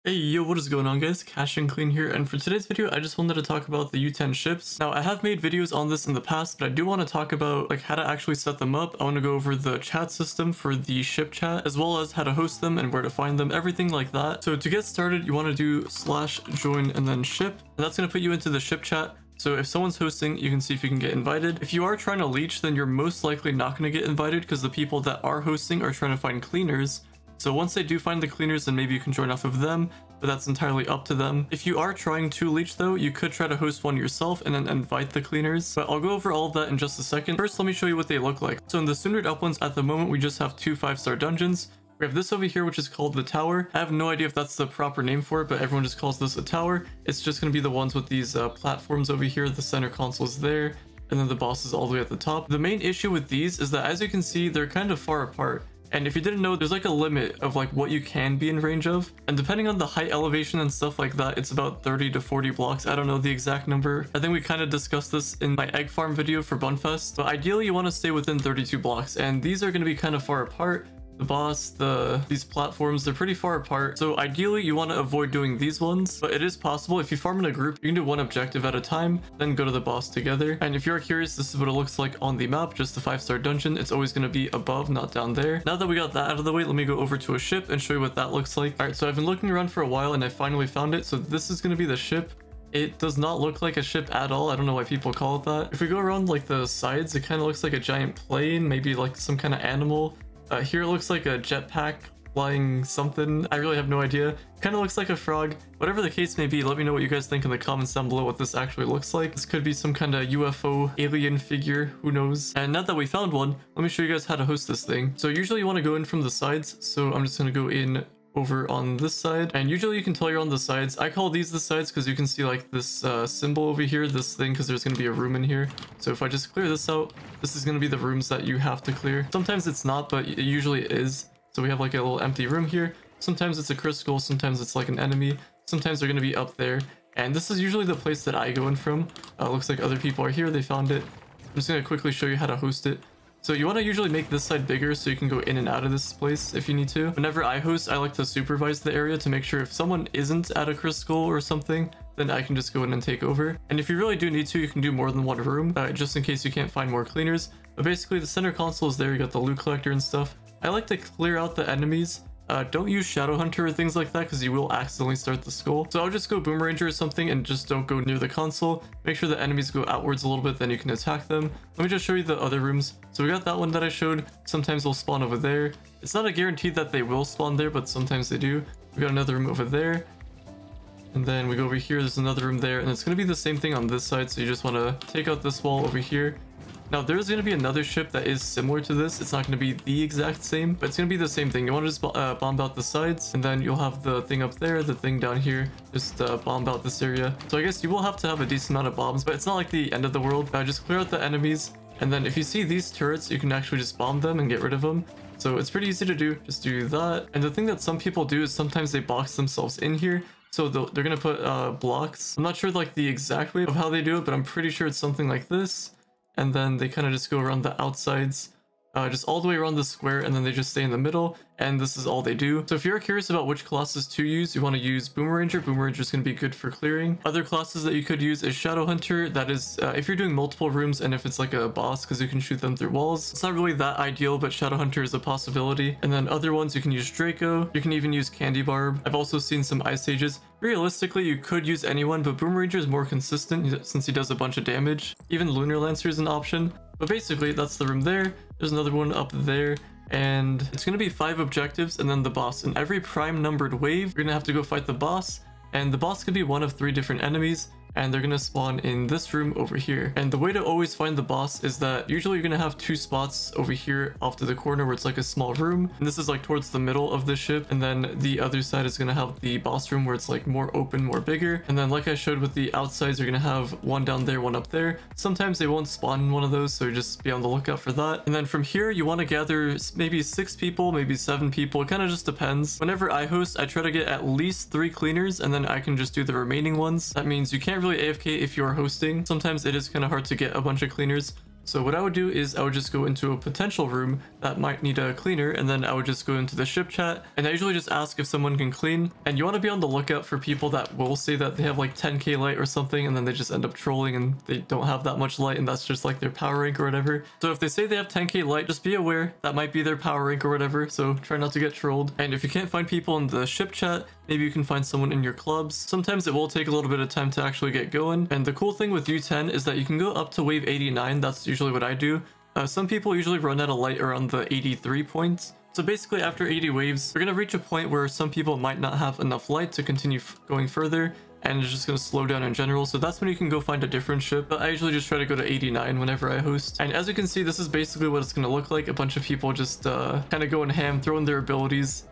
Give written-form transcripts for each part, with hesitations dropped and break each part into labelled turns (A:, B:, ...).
A: Hey yo, what is going on guys? Cash and Clean here, and for today's video I just wanted to talk about the U10 ships. Now I have made videos on this in the past, but I do want to talk about like how to actually set them up. I want to go over the chat system for the ship chat, as well as how to host them and where to find them, everything like that. So to get started, you want to do /join and then ship, and that's going to put you into the ship chat. So if someone's hosting, you can see if you can get invited. If you are trying to leech, then you're most likely not going to get invited because the people that are hosting are trying to find cleaners. So once they do find the cleaners, then maybe you can join off of them, but that's entirely up to them. If you are trying to leech though, you could try to host one yourself and then invite the cleaners, but I'll go over all of that in just a second. First, let me show you what they look like. So in the standard uplands at the moment, we just have 2 5-star dungeons. We have this over here, which is called the tower. I have no idea if that's the proper name for it, but everyone just calls this a tower. It's just going to be the ones with these platforms over here. The center console is there, and then the boss is all the way at the top. The main issue with these is that, as you can see, they're kind of far apart. And if you didn't know, there's like a limit of like what you can be in range of. And depending on the height elevation and stuff like that, it's about 30 to 40 blocks. I don't know the exact number. I think we kind of discussed this in my egg farm video for Bunfest. But ideally you want to stay within 32 blocks. And these are going to be kind of far apart. The boss, these platforms, they're pretty far apart. So ideally you want to avoid doing these ones, but it is possible. If you farm in a group, you can do one objective at a time, then go to the boss together. And if you're curious, this is what it looks like on the map, just the 5-star dungeon. It's always going to be above, not down there. Now that we got that out of the way, let me go over to a ship and show you what that looks like. All right, so I've been looking around for a while and I finally found it. So this is going to be the ship. It does not look like a ship at all. I don't know why people call it that. If we go around like the sides, it kind of looks like a giant plane, maybe like some kind of animal. Here it looks like a jetpack flying something. I really have no idea. Kind of looks like a frog. Whatever the case may be, let me know what you guys think in the comments down below what this actually looks like. This could be some kind of UFO alien figure, who knows. And now that we found one, let me show you guys how to host this thing. So usually you want to go in from the sides. So I'm just going to go in over on this side, and usually you can tell you're on the sides. I call these the sides because you can see like this symbol over here, this thing, because there's going to be a room in here. So if I just clear this out, this is going to be the rooms that you have to clear. Sometimes it's not, but it usually is. So we have like a little empty room here. Sometimes it's a crystal, sometimes it's like an enemy, sometimes they're going to be up there, and this is usually the place that I go in from. Looks like other people are here, they found it. I'm just going to quickly show you how to host it. So you want to usually make this side bigger so you can go in and out of this place if you need to. Whenever I host, I like to supervise the area to make sure if someone isn't at a crystal or something, then I can just go in and take over. And if you really do need to, you can do more than one room, just in case you can't find more cleaners. But basically the center console is there, you got the loot collector and stuff. I like to clear out the enemies. Don't use Shadow Hunter or things like that because you will accidentally start the skull. So I'll just go Boomeranger or something and just don't go near the console. Make sure the enemies go outwards a little bit, then you can attack them. Let me just show you the other rooms. So we got that one that I showed. Sometimes they'll spawn over there. It's not a guarantee that they will spawn there, but sometimes they do. We got another room over there. And then we go over here, there's another room there, and it's going to be the same thing on this side. So you just want to take out this wall over here. Now there's going to be another ship that is similar to this. It's not going to be the exact same, but it's going to be the same thing. You want to just bomb out the sides, and then you'll have the thing up there, the thing down here. Just bomb out this area. So I guess you will have to have a decent amount of bombs, but it's not like the end of the world. Just clear out the enemies, and then if you see these turrets, you can actually just bomb them and get rid of them. So it's pretty easy to do. Just do that. And the thing that some people do is sometimes they box themselves in here. So they're going to put blocks. I'm not sure like the exact way of how they do it, but I'm pretty sure it's something like this. And then they kind of just go around the outsides, just all the way around the square, and then they just stay in the middle, and this is all they do. So if you're curious about which classes to use, you want to use Boomeranger. Boomeranger is going to be good for clearing. Other classes that you could use is Shadow Hunter. That is if you're doing multiple rooms and if it's like a boss, because you can shoot them through walls. It's not really that ideal, but Shadow Hunter is a possibility. And then other ones, you can use Draco. You can even use Candy Barb. I've also seen some Ice Sages. Realistically, you could use anyone, but Boomeranger is more consistent since he does a bunch of damage. Even Lunar Lancer is an option. But basically, that's the room there. There's another one up there. And it's going to be 5 objectives and then the boss. In every prime numbered wave, you're going to have to go fight the boss. And the boss could be one of 3 different enemies. And they're going to spawn in this room over here. And the way to always find the boss is that usually you're going to have 2 spots over here off to the corner where it's like a small room. And this is like towards the middle of the ship. And then the other side is going to have the boss room where it's like more open, more bigger. And then like I showed with the outsides, you're going to have one down there, one up there. Sometimes they won't spawn in one of those, so just be on the lookout for that. And then from here, you want to gather maybe 6 people, maybe 7 people. It kind of just depends. Whenever I host, I try to get at least 3 cleaners, and then I can just do the remaining ones. That means you can't really AFK if you're hosting. Sometimes it is kind of hard to get a bunch of cleaners, So what I would do is I would just go into a potential room that might need a cleaner, and then I would just go into the ship chat, and I usually just ask if someone can clean. And you want to be on the lookout for people that will say that they have like 10k light or something, and then they just end up trolling and they don't have that much light, and that's just like their power rank or whatever. So if they say they have 10k light, just be aware that might be their power rank or whatever, so try not to get trolled. And if you can't find people in the ship chat, maybe you can find someone in your clubs. Sometimes it will take a little bit of time to actually get going. And the cool thing with U10 is that you can go up to wave 89. That's usually what I do. Some people usually run out of light around the 83 points. So basically after 80 waves, we're going to reach a point where some people might not have enough light to continue going further, and it's just going to slow down in general. So that's when you can go find a different ship. But I usually just try to go to 89 whenever I host. And as you can see, this is basically what it's going to look like. A bunch of people just kind of going ham, throwing their abilities.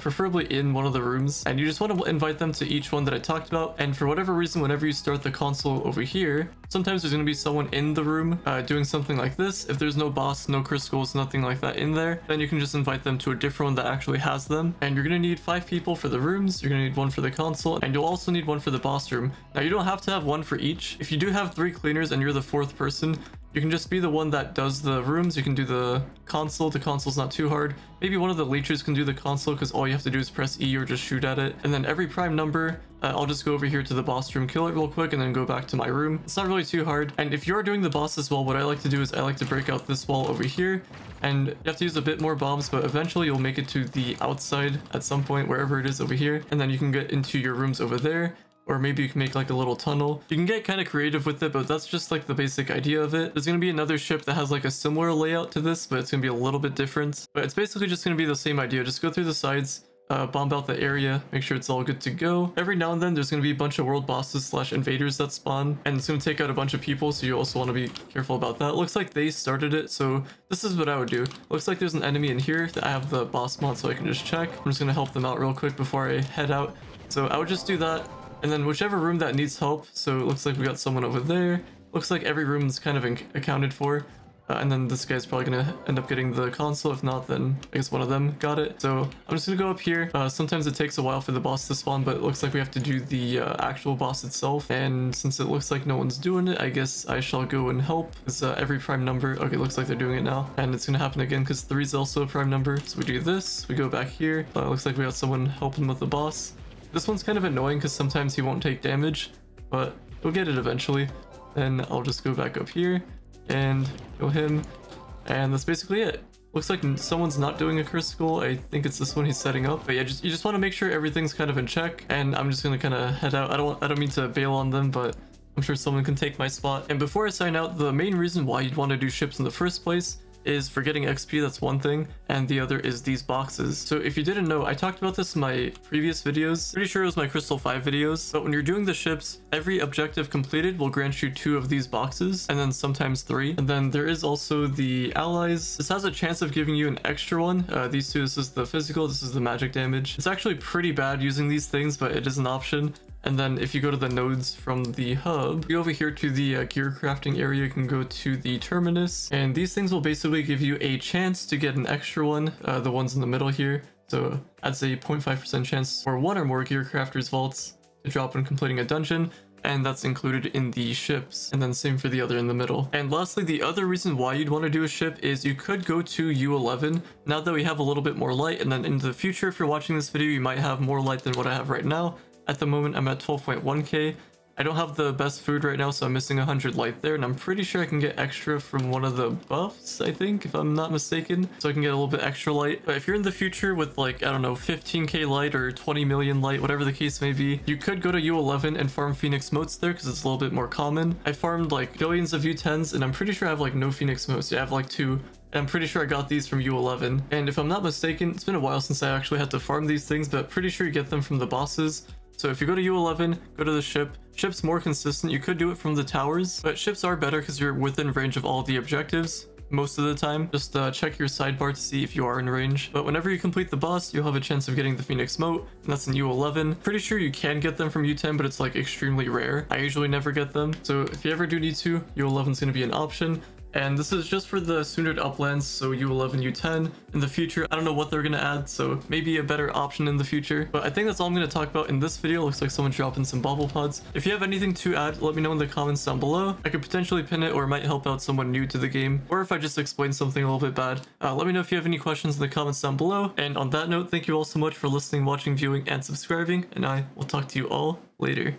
A: Preferably in one of the rooms, and you just want to invite them to each one that I talked about. And for whatever reason, whenever you start the console over here, sometimes there's going to be someone in the room doing something like this. If there's no boss, no crystals, nothing like that in there, then you can just invite them to a different one that actually has them. And you're going to need 5 people for the rooms, you're going to need 1 for the console, and you'll also need 1 for the boss room. Now you don't have to have 1 for each. If you do have 3 cleaners and you're the 4th person, you can just be the one that does the rooms. You can do the console. The console's not too hard. Maybe one of the leechers can do the console, because all you have to do is press E or just shoot at it. And then every prime number, I'll just go over here to the boss room, kill it real quick, and then go back to my room. It's not really too hard. And if you're doing the boss as well, what I like to do is I like to break out this wall over here. And you have to use a bit more bombs, but eventually you'll make it to the outside at some point, wherever it is over here. And then you can get into your rooms over there. Or maybe you can make like a little tunnel. You can get kind of creative with it, but that's just like the basic idea of it. There's going to be another ship that has like a similar layout to this, but it's going to be a little bit different. But it's basically just going to be the same idea. Just go through the sides, bomb out the area, make sure it's all good to go. Every now and then there's going to be a bunch of world bosses / invaders that spawn, and it's going to take out a bunch of people, so you also want to be careful about that. Looks like they started it, so this is what I would do. Looks like there's an enemy in here that I have the boss mod, so I can just check. I'm just going to help them out real quick before I head out. So I would just do that. And then whichever room that needs help, so it looks like we got someone over there. Looks like every room is kind of accounted for. And then this guy's probably gonna end up getting the console. If not, then I guess one of them got it. So I'm just gonna go up here. Sometimes it takes a while for the boss to spawn, but it looks like we have to do the actual boss itself. And since it looks like no one's doing it, I guess I shall go and help. Because every prime number, okay, looks like they're doing it now. And it's gonna happen again because 3 is also a prime number. So we do this, we go back here. Looks like we got someone helping with the boss. This one's kind of annoying because sometimes he won't take damage, but we'll get it eventually. Then I'll just go back up here and kill him, and that's basically it. Looks like someone's not doing a critical. I think it's this one he's setting up. But yeah, you just want to make sure everything's kind of in check, and I'm just gonna kind of head out. I don't mean to bail on them, but I'm sure someone can take my spot. And before I sign out, the main reason why you'd want to do ships in the first place is for getting XP. That's one thing, and the other is these boxes. So if you didn't know, I talked about this in my previous videos. Pretty sure it was my Crystal 5 videos. But when you're doing the ships, every objective completed will grant you 2 of these boxes, and then sometimes 3. And then there is also the allies. This has a chance of giving you an extra one. These 2, this is the physical, this is the magic damage. It's actually pretty bad using these things, but it is an option. And then if you go to the nodes from the hub, you go over here to the gear crafting area, you can go to the terminus, and these things will basically give you a chance to get an extra one, the ones in the middle here. So that's a 0.5% chance for 1 or more Gearcrafters vaults to drop when completing a dungeon, and that's included in the ships. And then same for the other in the middle. And lastly, the other reason why you'd want to do a ship is you could go to U11 now that we have a little bit more light, and then in the future, if you're watching this video, you might have more light than what I have right now. At the moment, I'm at 12.1k. I don't have the best food right now, so I'm missing 100 light there, and I'm pretty sure I can get extra from one of the buffs, I think, if I'm not mistaken. So I can get a little bit extra light. But if you're in the future with like, I don't know, 15k light or 20 million light, whatever the case may be, you could go to U11 and farm Phoenix motes there because it's a little bit more common. I farmed like billions of U10s, and I'm pretty sure I have like no Phoenix motes. Yeah, I have like 2. And I'm pretty sure I got these from U11. And if I'm not mistaken, it's been a while since I actually had to farm these things, but pretty sure you get them from the bosses. So if you go to U11, go to the ship. Ship's more consistent. You could do it from the towers, but ships are better because you're within range of all the objectives most of the time. Just check your sidebar to see if you are in range. But whenever you complete the boss, you'll have a chance of getting the Phoenix mote, and that's in U11. Pretty sure you can get them from U10, but it's like extremely rare. I usually never get them. So if you ever do need to, U11 is going to be an option. And this is just for the Soonard Uplands, so U11, U10. In the future, I don't know what they're gonna add, so maybe a better option in the future. But I think that's all I'm gonna talk about in this video. Looks like someone dropped in some bobble pods. If you have anything to add, let me know in the comments down below. I could potentially pin it, or it might help out someone new to the game, or if I just explain something a little bit bad. Let me know if you have any questions in the comments down below. And on that note, thank you all so much for listening, watching, viewing, and subscribing, and I will talk to you all later.